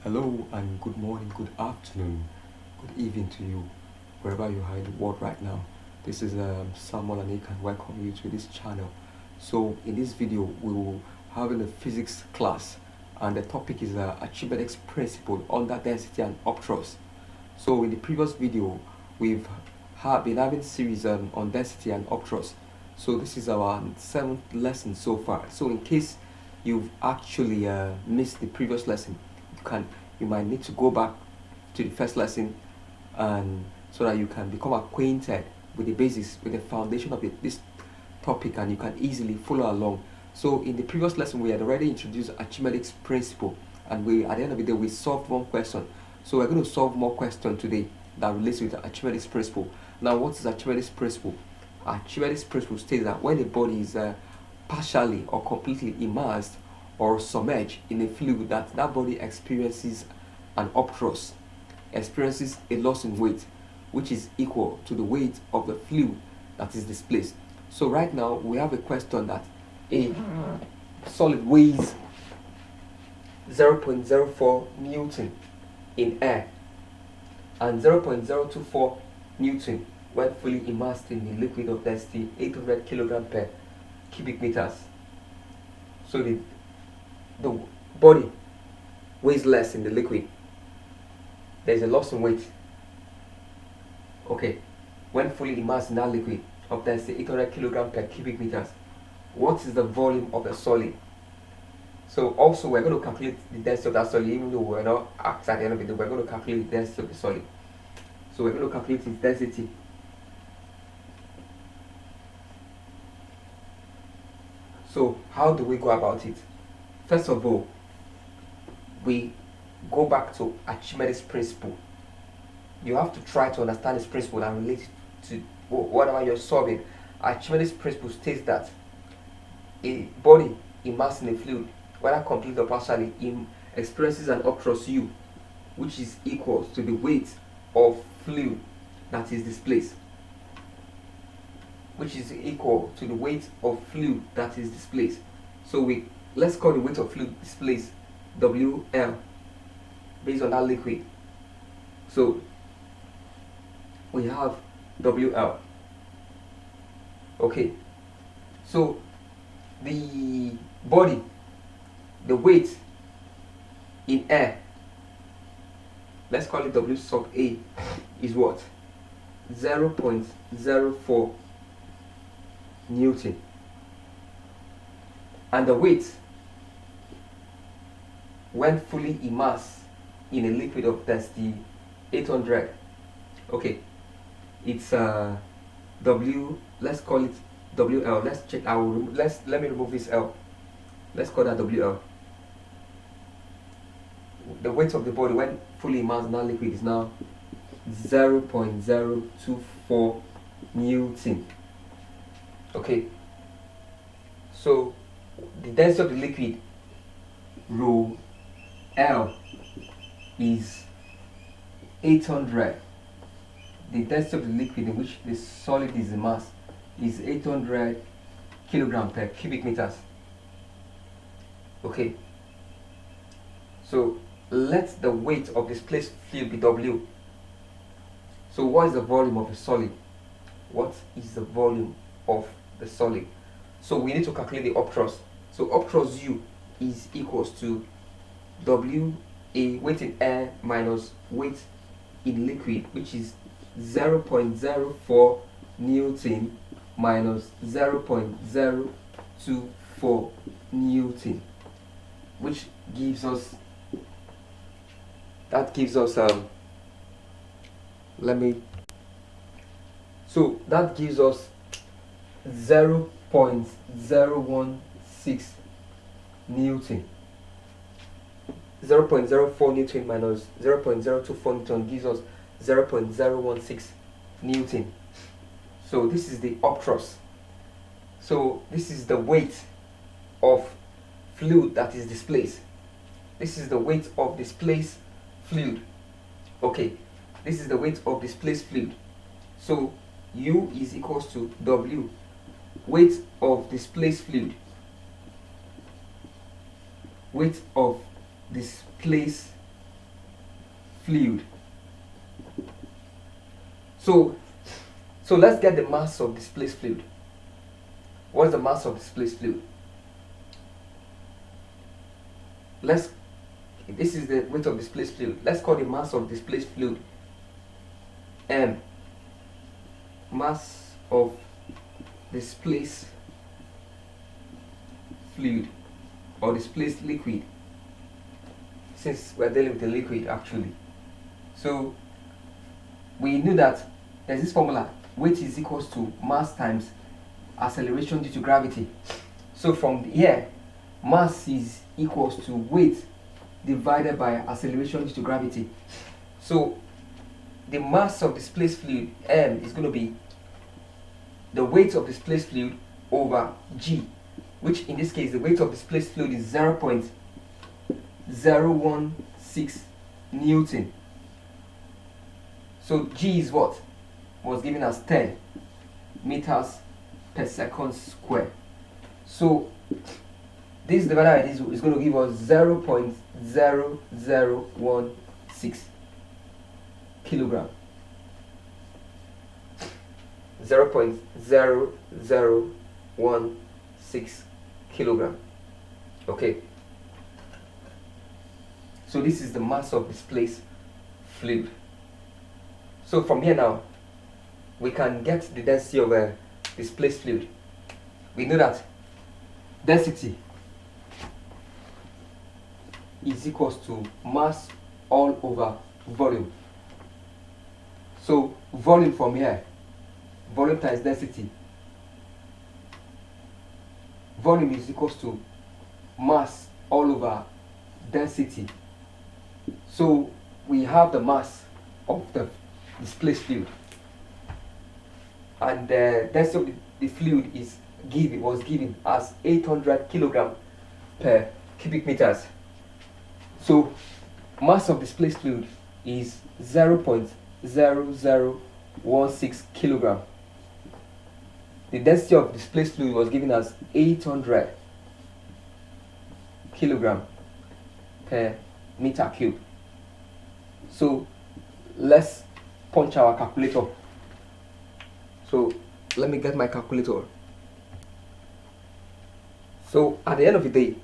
Hello and good morning, good afternoon, good evening to you, wherever you are in the world right now. This is Samuel and I can welcome you to this channel. So in this video, we will have a physics class and the topic is Archimedes principle under density and upthrust. So in the previous video, we've been having series on density and upthrust. So this is our 7th lesson so far. So in case you've actually missed the previous lesson, you might need to go back to the first lesson, and so that you can become acquainted with the basics, with the foundation of this topic, and you can easily follow along. So in the previous lesson, we had already introduced Archimedes principle, and at the end of the day we solved one question. So we're going to solve more questions today that relates with the Archimedes principle. Now, what is Archimedes principle? Archimedes principle states that when a body is partially or completely immersed or submerged in a fluid, that body experiences an upthrust, experiences a loss in weight, which is equal to the weight of the fluid that is displaced. So right now we have a question that a solid weighs 0.04 Newton in air and 0.024 Newton when fully immersed in the liquid of density 800 kg per cubic meters. So the body weighs less in the liquid. There's a loss in weight. Okay, when fully immersed in that liquid of density 800 kg per cubic meters, what is the volume of the solid? So also we're going to calculate the density of that solid, even though we're not at the end of it, we're going to calculate the density of the solid. So we're going to calculate its density. So how do we go about it? First of all, we go back to Archimedes principle. You have to try to understand this principle and relate it to whatever you're solving. Archimedes principle states that a body immersed in a fluid, whether complete or partially, experiences an upthrust U, which is equal to the weight of fluid that is displaced. Which is equal to the weight of fluid that is displaced. So let's call the weight of fluid displaced WL based on that liquid. So we have WL. Okay. So the body, the weight in air, let's call it W sub A, is what? 0.04 Newton. And the weight when fully immersed in a liquid of density 800, okay, it's W, let's call it WL. Let's check. Let me remove this L. Let's call that WL. The weight of the body when fully immersed in that liquid is now 0.024 Newton. Okay, so the density of the liquid, rho L, is 800. The density of the liquid in which the solid is immersed is 800 kg per cubic meters. Okay, so let the weight of displaced fluid be W. So what is the volume of the solid? What is the volume of the solid? So we need to calculate the upthrust. So upthrust U is equals to WA, weight in air, minus weight in liquid, which is 0.04 Newton minus 0.024 Newton, which gives us, that gives us that gives us 0.016 Newton. 0.04 Newton minus 0.024 Newton gives us 0.016 Newton. So this is the upthrust. So this is the weight of fluid that is displaced. This is the weight of displaced fluid. Okay, this is the weight of displaced fluid. So U is equals to W, weight of displaced fluid, weight of displaced fluid. So let's get the mass of displaced fluid. What's the mass of displaced fluid? This is the weight of displaced fluid. Let's call the mass of displaced fluid M. Mass of displaced fluid or displaced liquid, since we're dealing with a liquid actually. So we knew that there's this formula: weight is equals to mass times acceleration due to gravity. So from here, mass is equals to weight divided by acceleration due to gravity. So the mass of displaced fluid M is going to be the weight of displaced fluid over G, which in this case the weight of displaced fluid is 0.016 Newton. So G is what was given as 10 meters per second square. So this divided by this is going to give us 0.0016 kilogram. 0.0016 kilogram. Okay. So this is the mass of displaced fluid. So from here now, we can get the density of a displaced fluid. We know that density is equals to mass all over volume. So volume from here, volume times density. Volume is equals to mass all over density. So we have the mass of the displaced fluid, and the density of the fluid was given as 800 kilogram per cubic meters. So mass of displaced fluid is 0.0016 kilogram. The density of displaced fluid was given as 800 kilogram per meter cube. So let's punch our calculator. So let me get my calculator. So at the end of the day,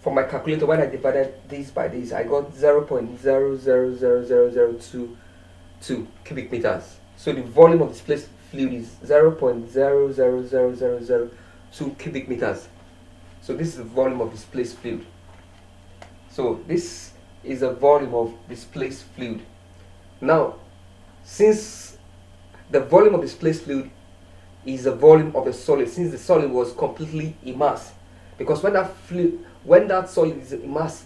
for my calculator, when I divided this by this, I got 0.000002 cubic meters. So the volume of displaced fluid is 0.000002 cubic meters. So this is the volume of displaced fluid. So this is the volume of displaced fluid. Now, since the volume of displaced fluid is the volume of a solid, since the solid was completely immersed, because when that solid is immersed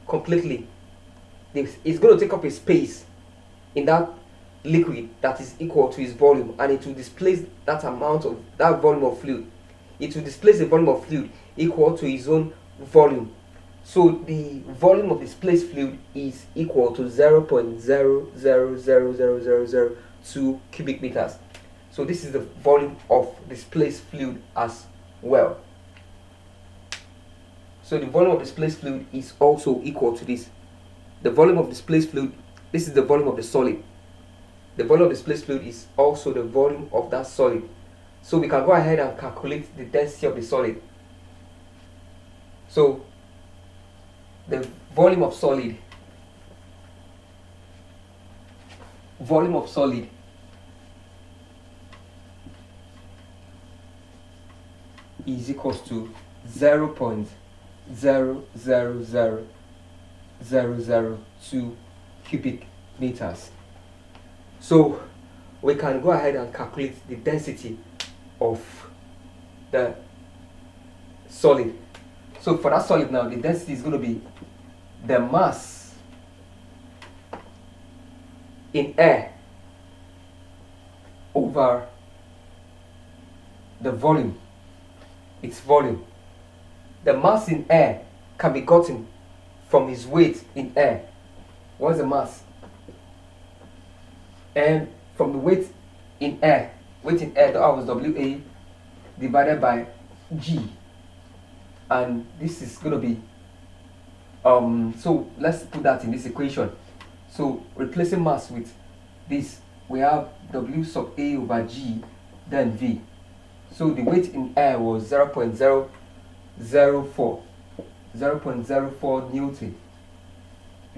completely, it's going to take up a space in that liquid that is equal to its volume, and it will displace that amount of that volume of fluid. It will displace the volume of fluid equal to its own volume. So the volume of displaced fluid is equal to 0.000002 cubic meters. So this is the volume of displaced fluid as well. So the volume of displaced fluid is also equal to this. The volume of displaced fluid, this is the volume of the solid. The volume of displaced fluid is also the volume of that solid. So we can go ahead and calculate the density of the solid. So the volume of solid is equals to 0.000002 cubic meters. So we can go ahead and calculate the density of the solid. So for that solid now, the density is going to be the mass in air over the volume, its volume. The mass in air can be gotten from its weight in air. What's the mass? And from the weight in air, that was WA divided by G. And this is going to be, so let's put that in this equation. So replacing mass with this, we have W sub A over G, then V. So the weight in air was 0.004 Newton.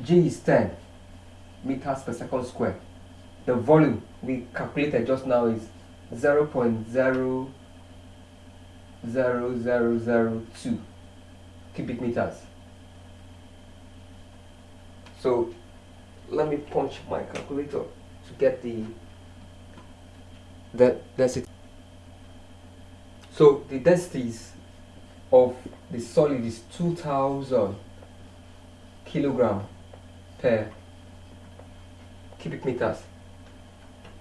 G is 10 meters per second square. The volume we calculated just now is 0.00002 cubic meters. So let me punch my calculator to get the density. So the densities of the solid is 2000 kilogram per cubic meters.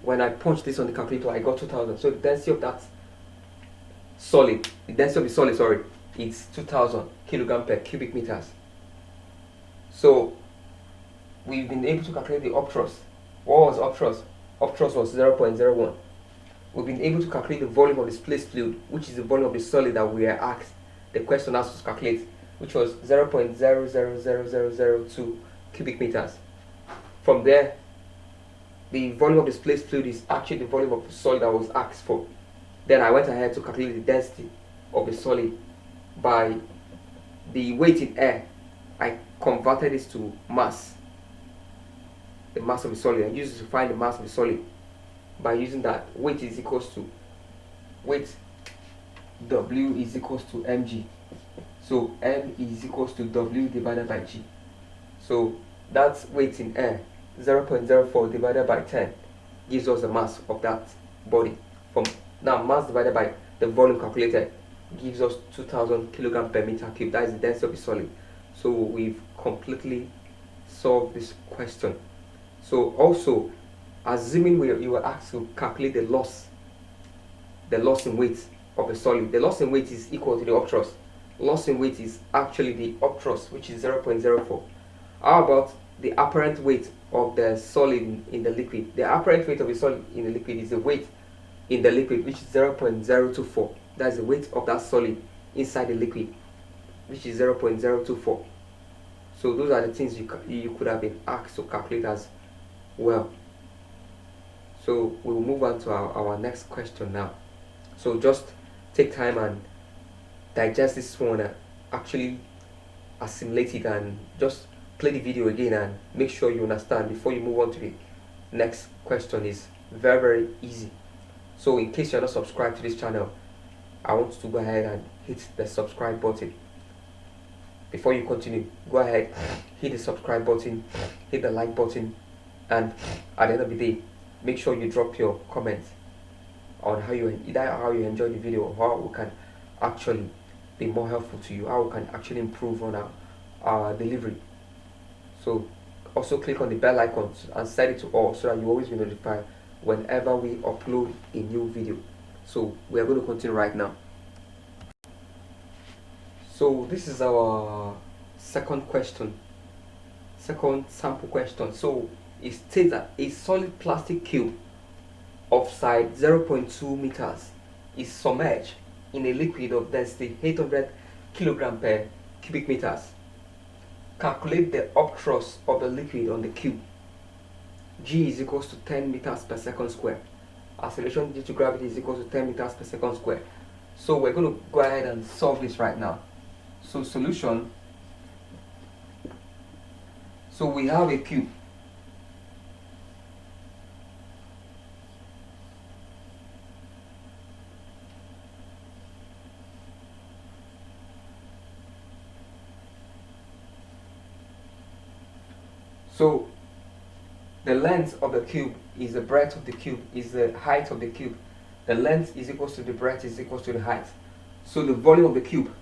When I punched this on the calculator, I got 2000. So the density of that solid, the density of the solid, sorry, is 2000 kilogram per cubic meters. So we've been able to calculate the upthrust. What was upthrust? Upthrust was 0.01. We've been able to calculate the volume of the displaced fluid, which is the volume of the solid that we were asked. The question asked us to calculate, which was 0.000002 cubic meters. From there, the volume of displaced fluid is actually the volume of the solid that was asked for. Then I went ahead to calculate the density of the solid by the weight in air. I converted this to mass, the mass of the solid, and used it to find the mass of the solid. By using that, weight is equals to W is equals to mg. So M is equals to W divided by G. So that's weight in air, 0.04 divided by 10 gives us the mass of that body. From now, mass divided by the volume calculated gives us 2000 kilogram per meter cube. That is the density of the solid. So we've completely solved this question. So also, assuming you were asked to calculate the loss in weight of a solid, the loss in weight is equal to the upthrust. Loss in weight is actually the upthrust, which is 0.04. How about the apparent weight of the solid in the liquid? The apparent weight of the solid in the liquid is the weight in the liquid, which is 0.024. That's the weight of that solid inside the liquid, which is 0.024. So those are the things you could have been asked to calculate as well. So we will move on to our next question now. So just take time and digest this one and actually assimilate it, and just play the video again and make sure you understand before you move on to the next question. Is very, very easy. So in case you're not subscribed to this channel, I want you to go ahead and hit the subscribe button. Before you continue, go ahead, hit the subscribe button, hit the like button, and at the end of the day, make sure you drop your comments on how you enjoy the video, or how we can actually be more helpful to you, how we can actually improve on our delivery. So also click on the bell icon and set it to all, so that you always be notified whenever we upload a new video. So we are going to continue right now. So this is our second sample question. So it states that a solid plastic cube of side 0.2 meters is submerged in a liquid of density 800 kilogram per cubic meters. Calculate the upthrust of the liquid on the cube. G is equals to 10 meters per second square. Acceleration due to gravity is equals to 10 meters per second square. So we're going to go ahead and solve this right now. So solution. So we have a cube. So the length of the cube is the breadth of the cube, is the height of the cube. The length is equals to the breadth is equals to the height. So the volume of the cube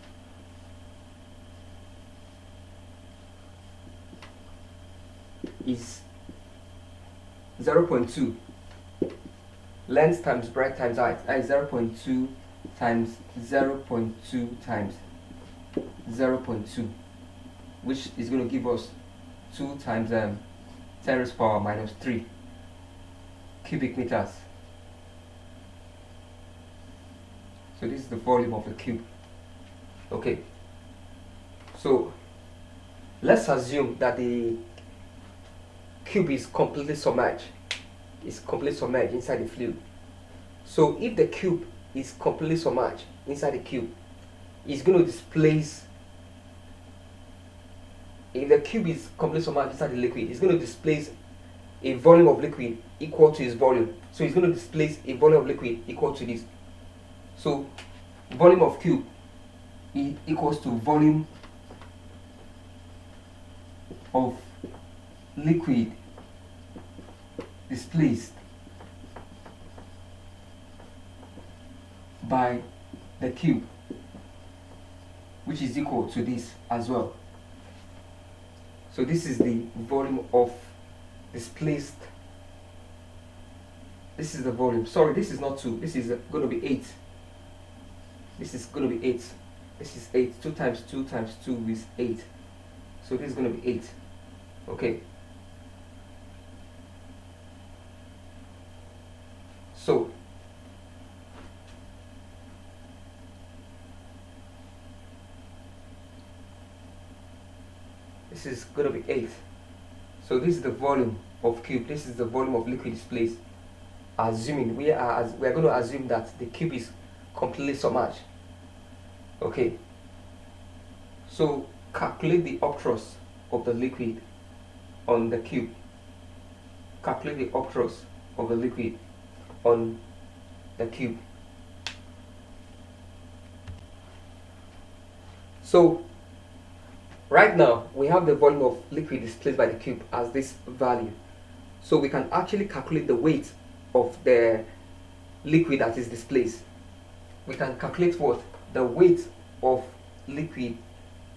is 0.2. Length times breadth times height. That is 0.2 times 0.2 times 0.2, which is going to give us 2 times 10 raised to power minus 3 cubic meters. So this is the volume of the cube. Okay. So let's assume that the cube is completely submerged. It's completely submerged inside the fluid. So if the cube is completely submerged inside the cube, it's going to displace. If the cube is completely submerged inside the liquid, it's going to displace a volume of liquid equal to its volume. So it's going to displace a volume of liquid equal to this. So volume of cube equals to volume of liquid displaced by the cube, which is equal to this as well. So this is the volume of displaced. This is the volume. Sorry, this is not 2. This is going to be 8. This is going to be 8. This is 8. 2 times 2 times 2 is 8. So this is going to be 8. Okay. So this is going to be 8. So this is the volume of cube. This is the volume of liquid displaced. Assuming we are going to assume that the cube is completely submerged. Okay. So calculate the upthrust of the liquid on the cube. Calculate the upthrust of the liquid on the cube. So right now we have the volume of liquid displaced by the cube as this value. So we can actually calculate the weight of the liquid that is displaced. We can calculate what? The weight of liquid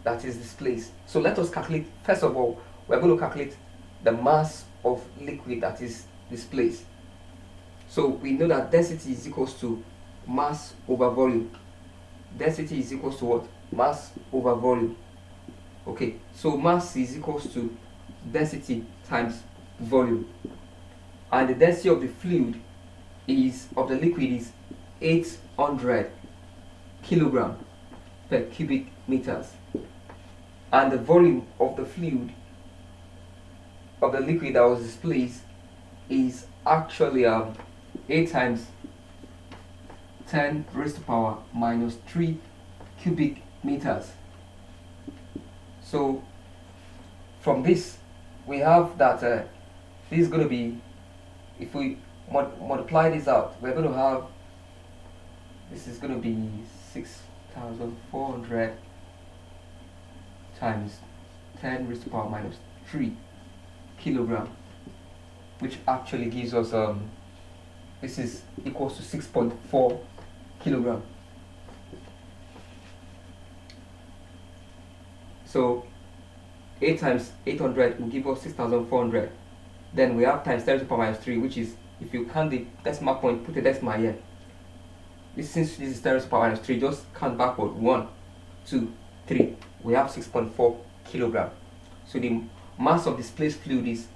that is displaced. So let us calculate. First of all, we're going to calculate the mass of liquid that is displaced. So we know that density is equals to mass over volume. Density is equals to what? Mass over volume. Okay, so mass is equals to density times volume. And the density of the fluid is, of the liquid, is 800 kilogram per cubic meters. And the volume of the fluid, of the liquid that was displaced, is actually 8 times 10 raised to power minus 3 cubic meters. So from this we have that this is going to be, if we multiply this out, we're going to have, this is going to be 6,400 times 10 raised to power minus 3 kilogram, which actually gives us this is equals to 6.4 kilogram. So 8 times 800 will give us 6,400. Then we have times 10 to the power minus 3, which is, if you count the decimal point, put a decimal here. Since this is 10 to the power minus 3, just count backward. 1, 2, 3. We have 6.4 kilogram. So the mass of displaced fluid is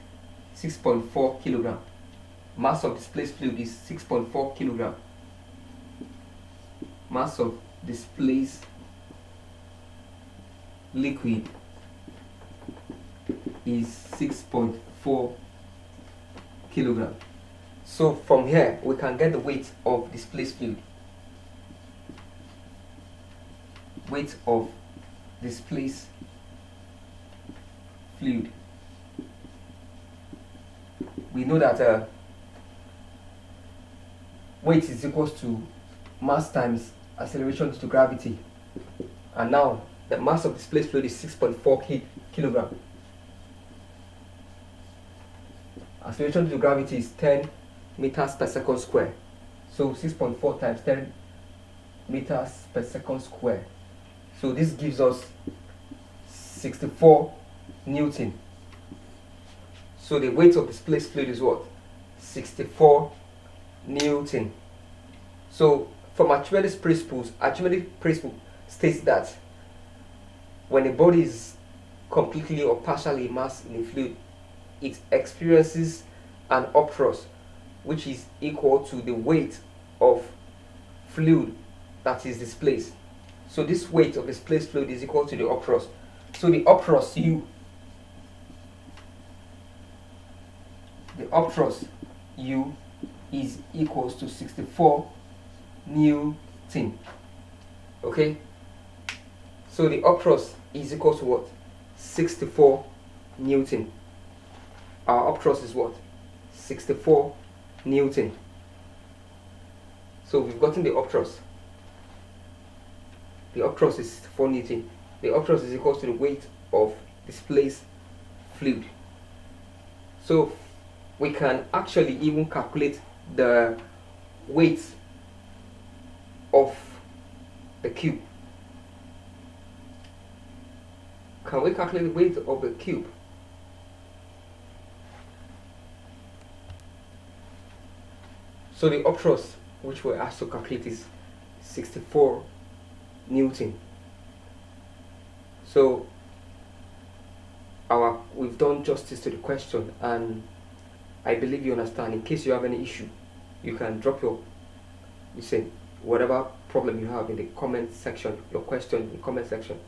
6.4 kilogram. Mass of displaced fluid is 6.4 kilogram. Mass of displaced liquid is 6.4 kilogram. So from here we can get the weight of displaced fluid. Weight of displaced fluid. We know that weight is equals to mass times acceleration due to gravity. And now the mass of displaced fluid is 6.4 kilogram. Acceleration due to gravity is 10 meters per second square. So 6.4 times 10 meters per second square. So this gives us 64 Newton. So the weight of displaced fluid is what? 64 Newton. So from Archimedes principles, Archimedes principle states that when a body is completely or partially immersed in a fluid, it experiences an upthrust, which is equal to the weight of fluid that is displaced. So this weight of displaced fluid is equal to the upthrust. So the upthrust U the upthrust U is equals to 64 Newton. Okay, so the upthrust is equal to what? 64 Newton. Our upthrust is what? 64 Newton. So we've gotten the upthrust. The upthrust is 64 Newton. The upthrust is equal to the weight of displaced fluid. So we can actually even calculate the weight of the cube. Can we calculate the weight of the cube? So the upthrust which we're asked to calculate is 64 Newton. So we've done justice to the question, and I believe you understand. In case you have any issue, you can drop whatever problem you have in the comment section, your question in the comment section.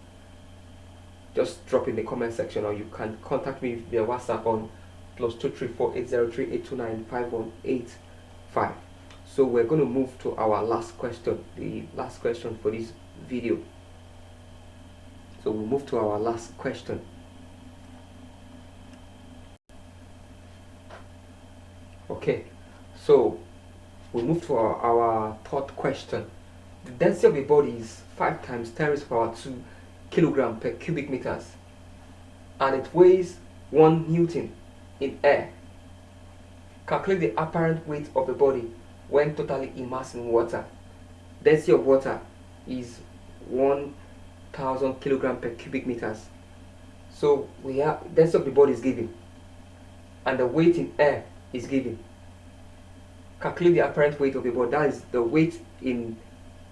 Just drop in the comment section, or you can contact me via WhatsApp on +234 803 829 5185. So we're going to move to our last question, the last question for this video. So we'll move to our last question. Okay, so we'll move to our third question. The density of a body is 5 times 10 raised to the power 2 kilogram per cubic meters, and it weighs 1 Newton in air. Calculate the apparent weight of the body when totally immersed in water. Density of water is 1000 kilogram per cubic meters. So we have density of the body is given, and the weight in air is given. Calculate the apparent weight of the body. That is the weight in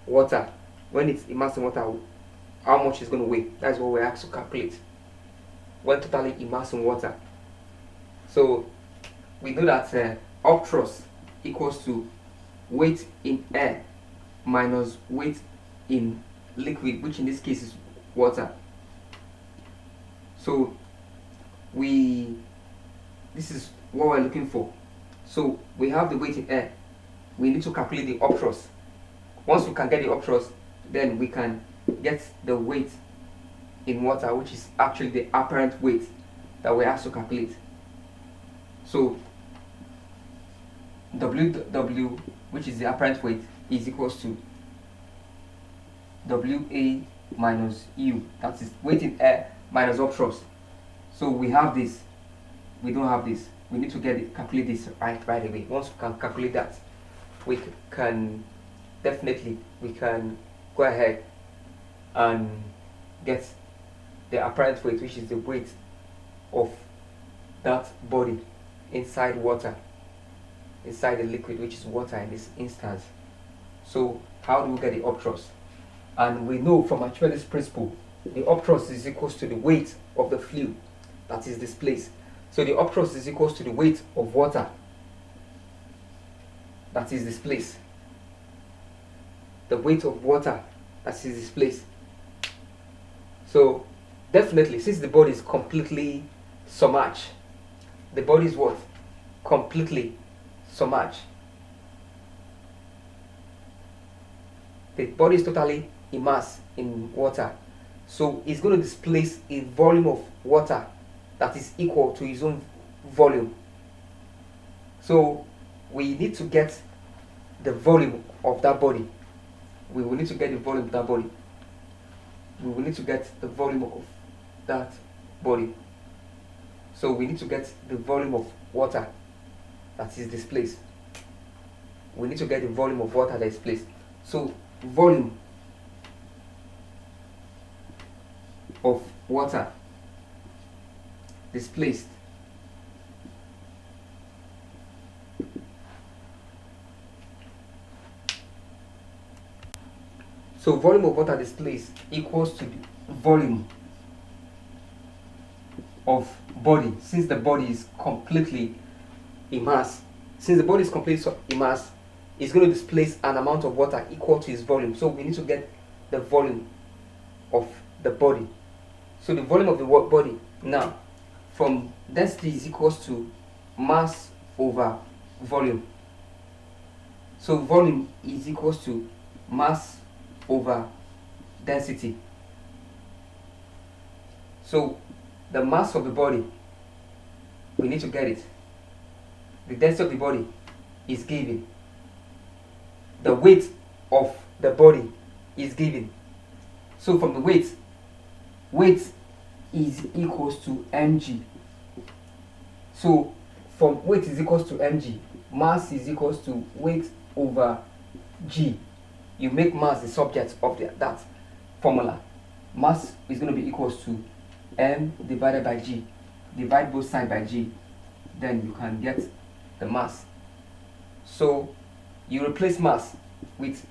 water when it's immersed in water. How much it's going to weigh? That's what we're asked to calculate when totally immersed in water. So we know that upthrust equals to weight in air minus weight in liquid, which in this case is water. So this is what we're looking for. So we have the weight in air. We need to calculate the upthrust. Once we can get the upthrust, then we can get the weight in water, which is actually the apparent weight that we have to calculate. So W, which is the apparent weight, is equals to WA minus U. That is weight in air minus upthrust. So we have this. We don't have this. We need to calculate this right away. Once we can calculate that, we can go ahead and get the apparent weight, which is the weight of that body inside water, inside the liquid, which is water in this instance. So how do we get the upthrust? And we know from Archimedes principle, the upthrust is equal to the weight of the fluid that is displaced. So the upthrust is equal to the weight of water that is displaced. The weight of water that is displaced. So definitely, since the body is completely submerged, the body is what? Completely submerged. The body is totally immersed in water. So it's going to displace a volume of water that is equal to its own volume. So we need to get the volume of that body. We will need to get the volume of that body. We will need to get the volume of that body. So we need to get the volume of water that is displaced. We need to get the volume of water that is placed. So volume of water displaced so volume of water displaced equals to the volume of body. Since the body is completely immersed, it's going to displace an amount of water equal to its volume. So we need to get the volume of the body. So the volume of the body now, from density is equals to mass over volume. So volume is equals to mass over density. So the mass of the body, we need to get it. The density of the body is given. The weight of the body is given. So from the weight is equals to mg. So from weight is equals to mg, mass is equals to weight over g. You make mass the subject of that formula. Mass is going to be equals to m divided by g. Divide both sides by g, then you can get the mass. So you replace mass with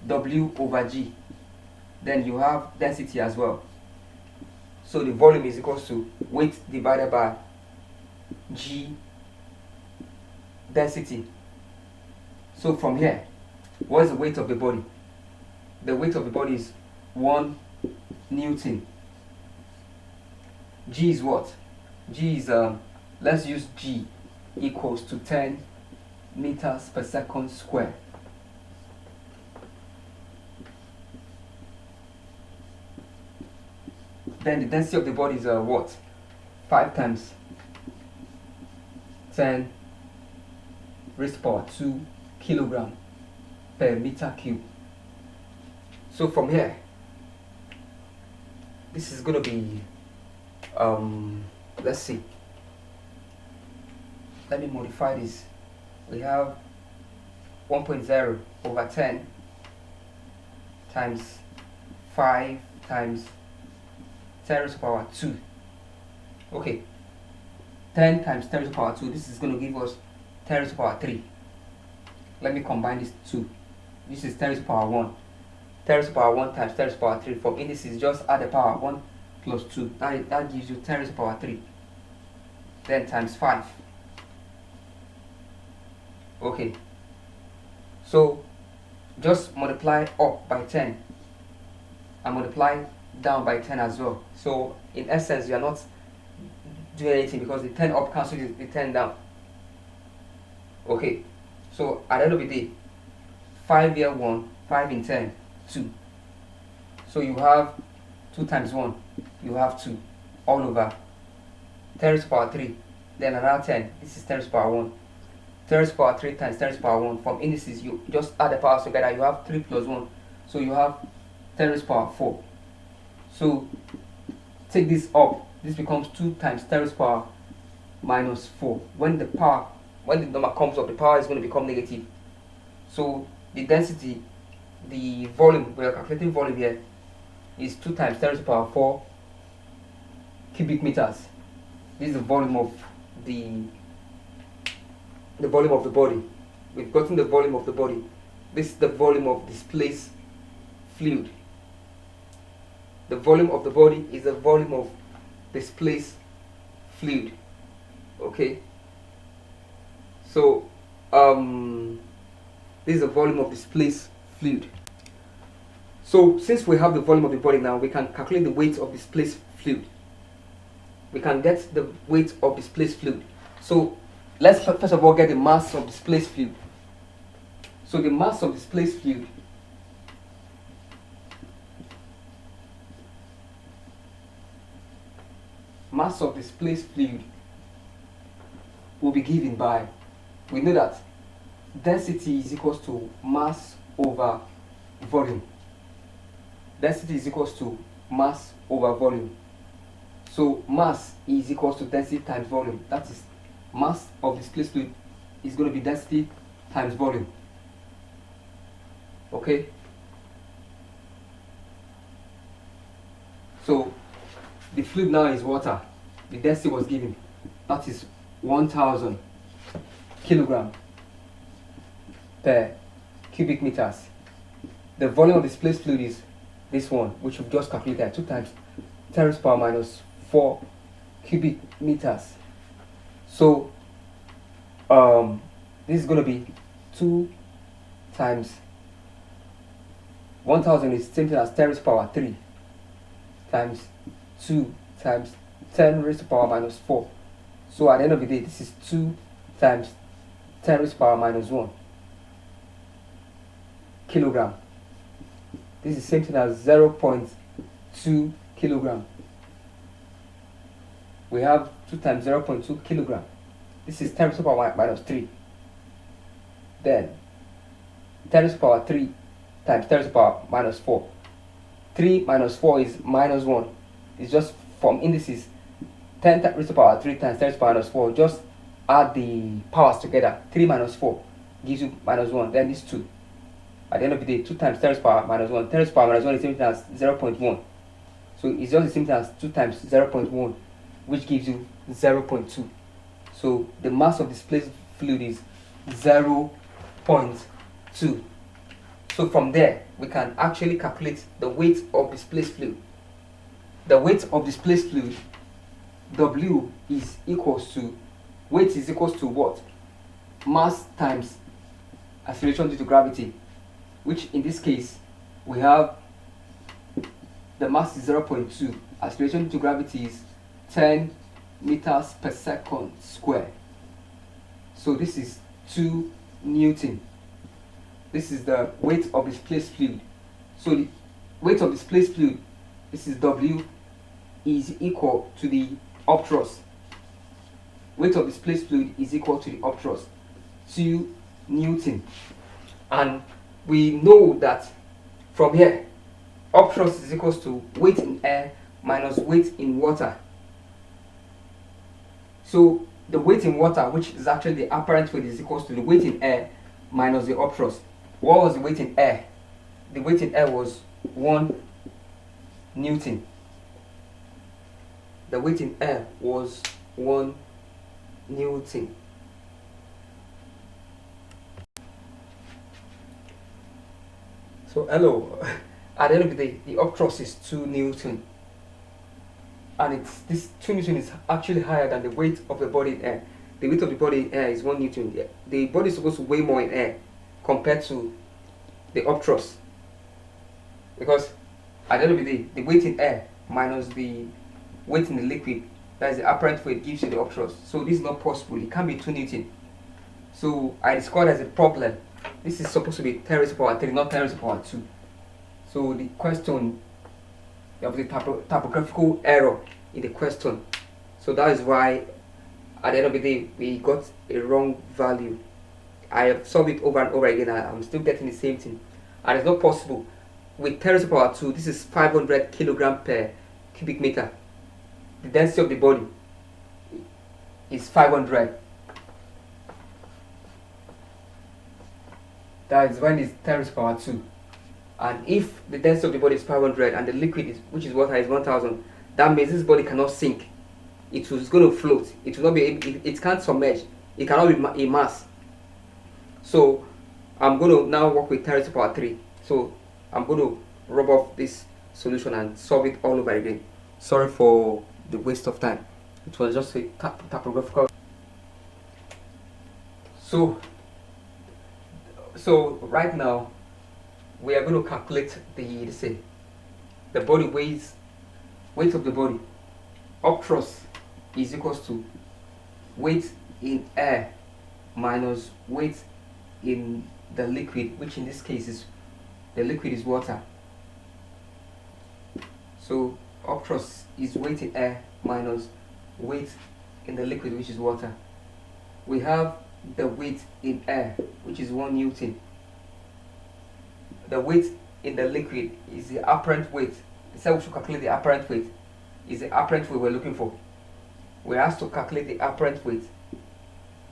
w over g, then you have density as well. So the volume is equals to weight divided by g density. So from here, what is the weight of the body? The weight of the body is 1 Newton. G is what? G is, let's use G equals to 10 meters per second square. Then the density of the body is what? 5 times 10 raised to power 2 kilogram per meter cube. So from here, this is going to be, let's see, let me modify this. We have 1.0 over 10 times 5 times 10 raised to power 2. Okay, 10 times 10 raised to power 2, this is going to give us 10 raised to power 3. Let me combine these two. This is 10 raised to power 1. 10 raised to power 1 times 10 raised to power 3. For indices, just add the power 1 plus 2. That gives you 10 raised to power 3. Then times 5. Okay. So just multiply up by 10 and multiply down by 10 as well. So in essence, you are not doing anything because the 10 up cancels the 10 down. Okay. So at the end of the day, 5 here 1, 5 in 10, 2. So you have 2 times 1, you have 2 all over 10 raised to power 3, then another 10. This is 10 raised to power 1. 10 raised to power 3 times 10 raised to power 1. From indices, you just add the powers together. You have 3 plus 1. So you have 10 raised to power 4. So take this up. This becomes 2 times 10 raised to power minus 4. When the number comes up, the power is going to become negative. So the density, the volume, we are calculating volume here, is 2 times 10 raised to power 4 cubic meters. This is the volume of the volume of the body. We've gotten the volume of the body. This is the volume of displaced fluid. The volume of the body is the volume of displaced fluid. Okay. So this is the volume of displaced fluid. So since we have the volume of the body now, we can calculate the weight of displaced fluid. We can get the weight of displaced fluid. So let's first of all get the mass of displaced fluid. So the mass of displaced fluid will be given by, we know that density is equals to mass over volume. Density is equals to mass over volume. So mass is equals to density times volume. That is, mass of displaced fluid is going to be density times volume. Okay. So the fluid now is water. The density was given. That is 1000 kilogram per cubic meters. The volume of displaced fluid is this one, which we've just calculated, 2 times 10 raised to power minus 4 cubic meters. So this is going to be 2 times 1000 is same thing as 10 raised to power 3 times 2 times 10 raised to power minus 4. So at the end of the day, this is 2 times 10 raised to power minus 1 kilogram. This is the same thing as 0.2 kilogram. We have 2 times 0.2 kilogram. This is 10 raised to power minus 3. Then 10 raised to power 3 times 10 raised to power minus 4. 3 minus 4 is minus 1. It's just from indices. 10 raised to power 3 times 10 raised to power minus 4. Just add the powers together. 3 minus 4 gives you minus 1. Then this 2. At the end of the day, 2 times 10 raised to power minus 1. 10 raised to power minus 1 is the same thing as 0.1. So it's just the same thing as 2 times 0.1, which gives you 0.2. So the mass of displaced fluid is 0.2. So from there, we can actually calculate the weight of displaced fluid. The weight of displaced fluid, W, is equals to, weight is equals to what? Mass times acceleration due to gravity, which in this case, we have the mass is 0.2. Acceleration due to gravity is 10 meters per second square. So this is 2 Newton. This is the weight of displaced fluid. So the weight of displaced fluid, this is W, is equal to the upthrust. Weight of displaced fluid is equal to the upthrust, 2 Newton. And we know that from here, upthrust is equals to weight in air minus weight in water. So the weight in water, which is actually the apparent weight, is equals to the weight in air minus the upthrust. What was the weight in air? The weight in air was 1 Newton. The weight in air was 1 Newton. So hello, at the end of the day, the upthrust is 2 Newton. And this 2 Newton is actually higher than the weight of the body in air. The weight of the body in air is 1 Newton. The body is supposed to weigh more in air compared to the upthrust. Because at the end of the day, the weight in air minus the weight in the liquid, that is the apparent weight, gives you the upthrust. So this is not possible. It can't be 2 Newton. So I discovered as a problem. This is supposed to be 10 raised to power 3, not 10 raised to power 2. So the question, there was a typographical error in the question. So that is why at the end of the day we got a wrong value. I have solved it over and over again. I'm still getting the same thing. And it's not possible. With 10 raised to power 2, this is 500 kilogram per cubic meter. The density of the body is 500. That is when it's 10 raised to power 2. And if the density of the body is 500 and the liquid, is, which is water, is 1000, that means this body cannot sink. It is going to float. It will not be. It can't submerge. It cannot be a mass. So I'm going to now work with 10 raised to power 3. So I'm going to rub off this solution and solve it all over again. Sorry for the waste of time. It was just a typographical. So right now we are going to calculate the body weight of the body. Upthrust is equals to weight in air minus weight in the liquid, which in this case is the liquid is water. So upthrust is weight in air minus weight in the liquid, which is water. We have the weight in air, which is 1 Newton. The weight in the liquid is the apparent weight. So we should calculate the apparent weight. Is the apparent weight we're looking for. We have to calculate the apparent weight.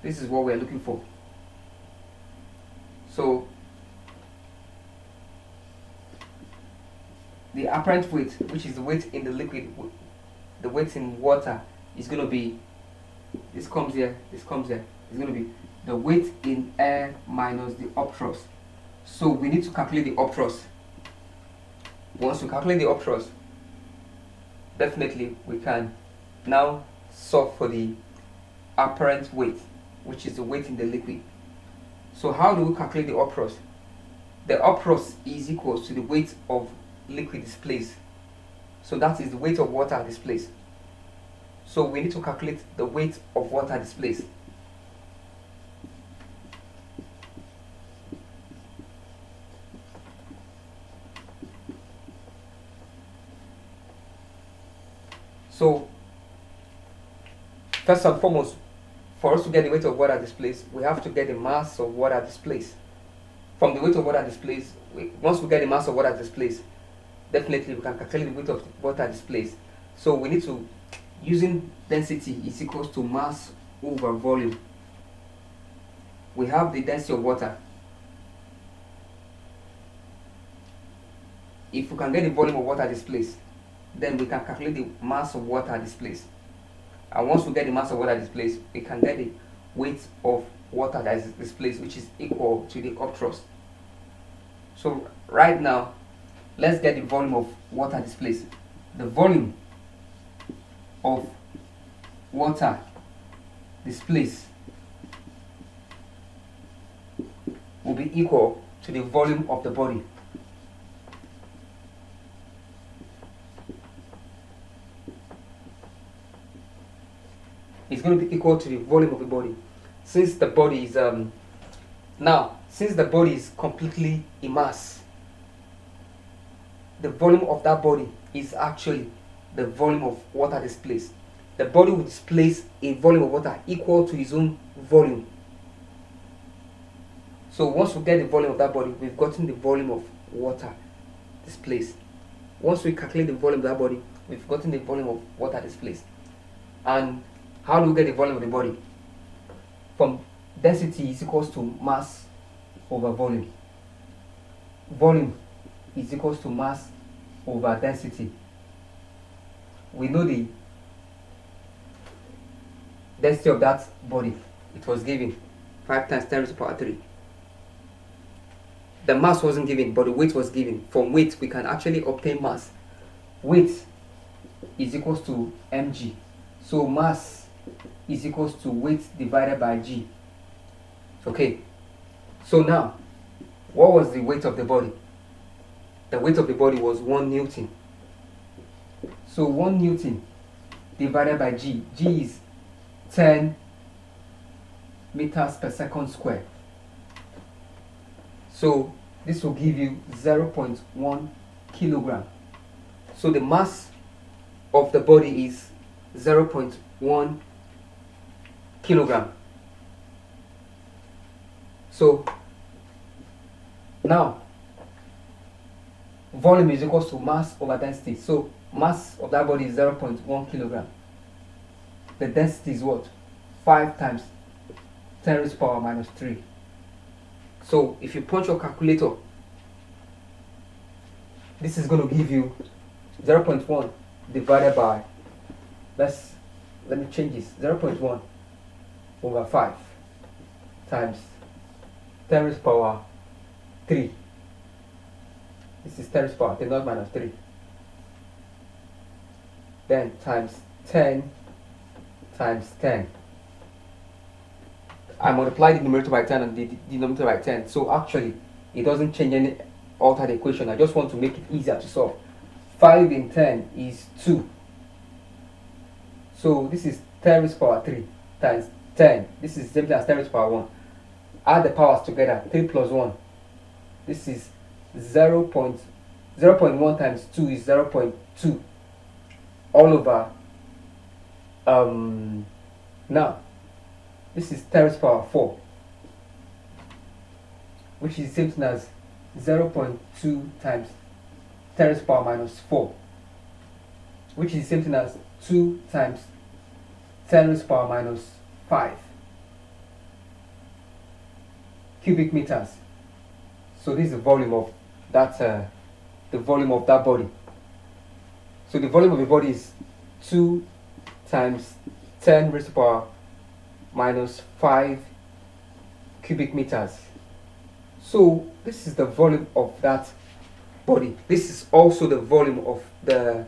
This is what we're looking for. So the apparent weight, which is the weight in the liquid, the weight in water, is going to be, this comes here, this comes here. It's going to be the weight in air minus the upthrust. So we need to calculate the upthrust. Once we calculate the upthrust, definitely we can now solve for the apparent weight, which is the weight in the liquid. So how do we calculate the upthrust? The upthrust is equal to the weight of liquid displaced. So that is the weight of water displaced. So we need to calculate the weight of water displaced. First and foremost, for us to get the weight of water displaced, we have to get the mass of water displaced. From the weight of water displaced, once we get the mass of water displaced, definitely we can calculate the weight of water displaced. So we need to, using density is equals to mass over volume. We have the density of water. If we can get the volume of water displaced, then we can calculate the mass of water displaced. And once we get the mass of water displaced, we can get the weight of water that is displaced, which is equal to the upthrust. So right now, let's get the volume of water displaced. The volume of water displaced will be equal to the volume of the body. It's going to be equal to the volume of the body. Since the body is since the body is completely immersed, the volume of that body is actually the volume of water displaced. The body will displace a volume of water equal to its own volume. So once we get the volume of that body, we've gotten the volume of water displaced. Once we calculate the volume of that body, we've gotten the volume of water displaced. And how do we get the volume of the body? From density is equals to mass over volume. Volume is equals to mass over density. We know the density of that body. It was given 5 times 10 to the power 3. The mass wasn't given, but the weight was given. From weight, we can actually obtain mass. Weight is equals to mg. So mass is equals to weight divided by g. Okay. So now, what was the weight of the body? The weight of the body was 1 Newton. So 1 Newton divided by g. G is 10 meters per second squared. So this will give you 0.1 kilogram. So the mass of the body is 0.1 kilogram. So now volume is equal to mass over density. So mass of that body is 0.1 kilogram. The density is what? 5 times 10 raised to the power minus 3. So if you punch your calculator, this is going to give you 0.1 divided by, let me change this, 0.1 over 5 times 10 raised to the power 3. This is 10 raised to the power 10 not minus 3. Then times 10 times 10. I multiply the numerator by 10 and the denominator by 10. So actually, it doesn't change any, alter the equation. I just want to make it easier to solve. 5 in 10 is 2. So this is 10 raised to the power 3 times 10. This is simply as 10 raised to the power 1. Add the powers together. 3 plus 1. This is 0.1 times 2 is 0.2. All over. Now, this is 10 raised to the power 4, which is the same thing as 0.2 times 10 raised to the power minus 4, which is the same thing as 2 times 10 raised to the power minus 5 cubic meters. So this is the volume of that body. So the volume of the body is 2 times 10 raised to the power minus 5 cubic meters. So this is the volume of that body. This is also the volume of the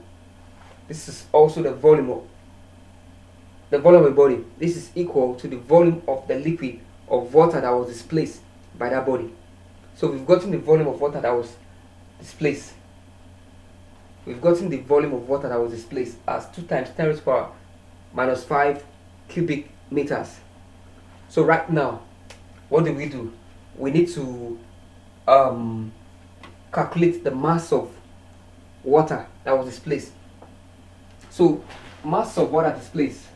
volume of the body. This is equal to the volume of the liquid of water that was displaced by that body. So we've gotten the volume of water that was displaced. We've gotten the volume of water that was displaced as 2 times 10 raised to the power minus 5 cubic meters. So right now, what do? We need to calculate the mass of water that was displaced. So mass of water displaced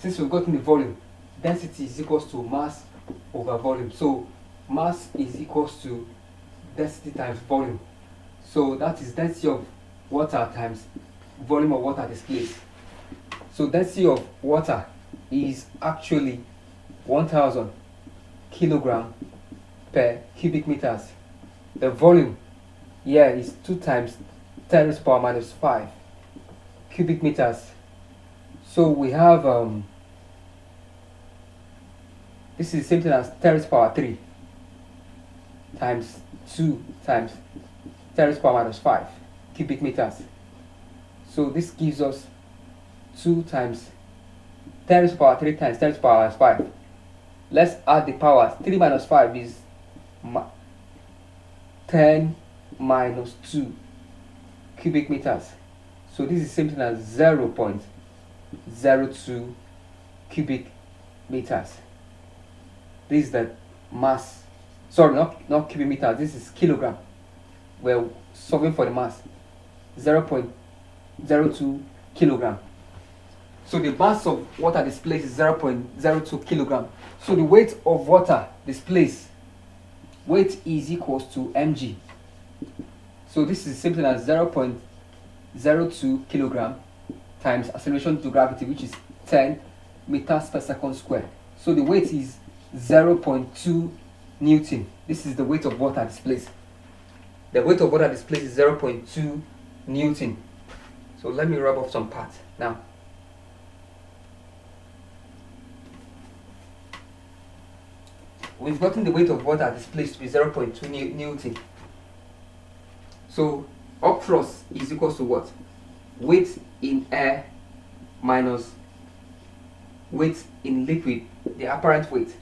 since we've gotten the volume, density is equals to mass over volume. So mass is equals to density times volume. So that is density of water times volume of water displaced. So density of water is actually 1000 kilogram per cubic meters. The volume here is 2 times 10 raised to the power minus 5 cubic meters. So we have this is the same thing as 10 raised to the power 3 times 2 times 10 raised to the power minus 5 cubic meters. So this gives us 2 times 10 raised to the power 3 times 10 raised to the power minus 5. Let's add the powers. 3 minus 5 is 10 minus 2 cubic meters. So this is the same thing as 0.02 cubic meters. This is the mass. Sorry, not cubic meters. This is kilogram. We're solving for the mass. 0.02 kilogram. So the mass of water displaced is 0.02 kilogram. So the weight of water displaced, weight is equals to mg. So this is simple as 0.02 kilogram times acceleration to gravity, which is 10 meters per second squared. So the weight is 0.2 Newton. This is the weight of water displaced. The weight of water displaced is 0.2 Newton. So let me rub off some parts now. We've gotten the weight of water displaced to be 0.2 Newton. So upthrust is equals to what? Weight in air minus weight in liquid, the apparent weight.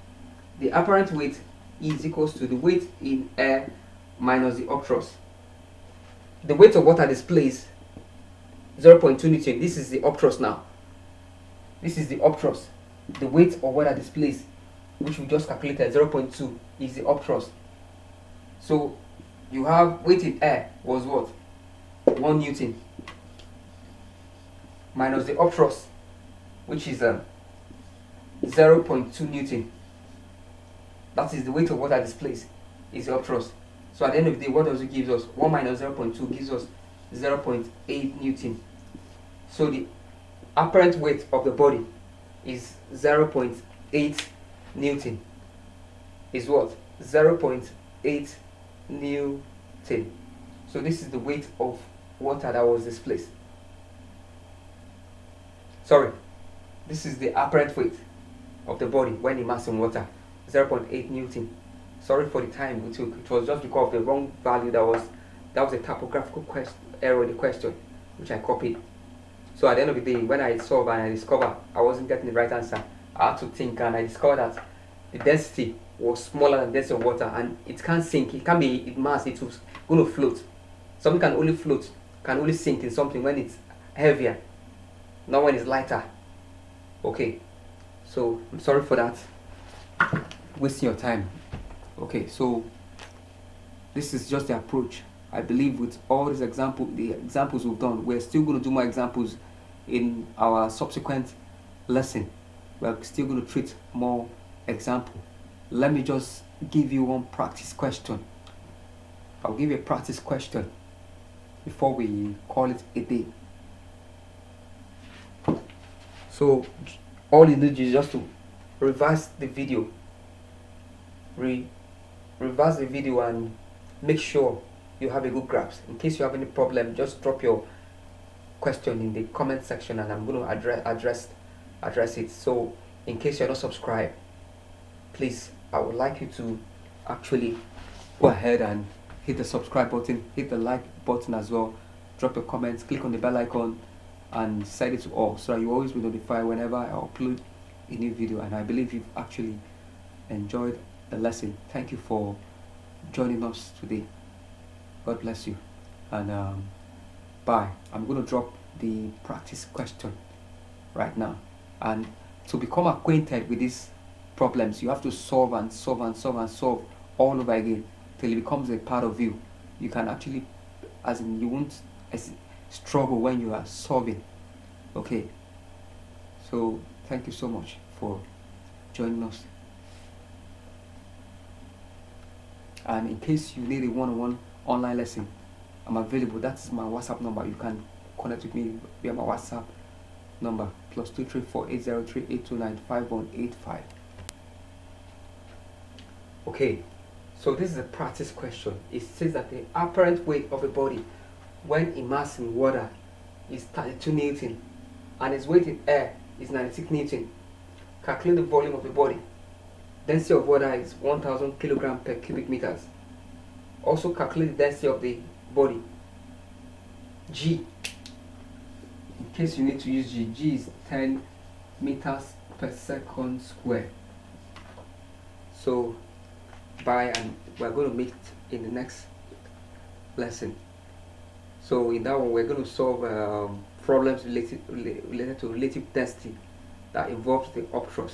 The apparent weight is equals to the weight in air minus the upthrust. The weight of water displaced 0.2 Newton. This is the upthrust now. This is the upthrust. The weight of water displaced, which we just calculated, 0.2, is the upthrust. So you have weight in air was what? 1 Newton minus the upthrust, which is 0.2 Newton. That is the weight of water displaced, is the upthrust. So at the end of the day, what does it give us? 1 minus 0.2 gives us 0.8 Newton. So the apparent weight of the body is 0.8 Newton. Is what? 0.8 Newton. So this is the weight of water that was displaced. Sorry, this is the apparent weight of the body when immersed in water, 0.8 Newton. Sorry for the time we took. It was just because of the wrong value. That was a typographical error in the question, which I copied. So at the end of the day, when I solved and I discovered I wasn't getting the right answer, I had to think, and I discovered that the density was smaller than the density of water, and it can't sink. It can't be immersed. It's going to float. Something can only float, can only sink in something when it's heavier, not when it's lighter. Okay, so I'm sorry for that, wasting your time. Okay, so this is just the approach. I believe with all these the examples we've done, we're still going to do more examples in our subsequent lesson. We're still going to treat more example. Let me just give you one practice question. I'll give you a practice question before we call it a day. So all you need is just to reverse the video. Reverse the video and make sure you have a good grasp. In case you have any problem, just drop your question in the comment section and I'm going to address it. So in case you're not subscribed, please, I would like you to actually go ahead and hit the subscribe button, hit the like button as well, drop your comments, click on the bell icon and set it to all so that you always be notified whenever I upload a new video. And I believe you've actually enjoyed the lesson. Thank you for joining us today. God bless you, and bye. I'm going to drop the practice question right now, and to become acquainted with these problems, you have to solve and solve and solve and solve all over again till it becomes a part of you. You can actually, as in, you won't struggle when you are solving. Okay, so Thank you so much for joining us. And in case you need a one-on-one online lesson, I'm available. That's my WhatsApp number. You can connect with me via my WhatsApp number +2348038295185. Okay, so this is a practice question. It says that the apparent weight of a body when immersed in water is 32 Newton and its weight in air is 96 Newton. Calculate the volume of the body. Density of water is 1000 kilogram per cubic meters. Also calculate the density of the body. G. In case you need to use G, G is 10 meters per second square. So bye, and we're going to meet in the next lesson. So in that one we're going to solve problems related to relative density that involves the upthrust.